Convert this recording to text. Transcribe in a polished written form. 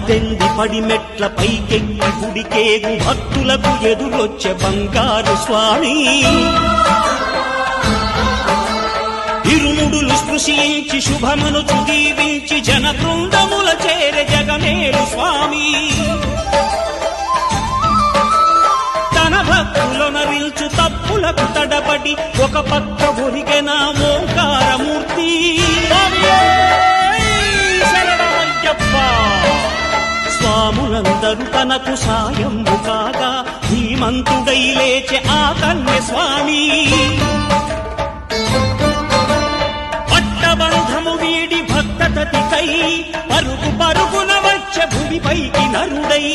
18 పడిమెట్ల పైకెక్కి గుడికేగు భక్తులకు ఎదురొచ్చే బంగారు స్వామి ఇరుముడులు స్పృశించి శుభమనుచు దీవించి జన బృందముల చేరే జగమేలు స్వామి తన భక్తులను విల్చు తప్పులకు తడబడి ఒక పక్క ఒరిగెన ఓంకారమూర్తి స్వాములందరూ తనకు సాయంబు కాగా ధీమంతుడై లేచె ఆ కన్య స్వామి పట్టబంధము వీడి భక్తతతికై పరుగు పరుగున వచ్చే భూమిపైకి నరుడై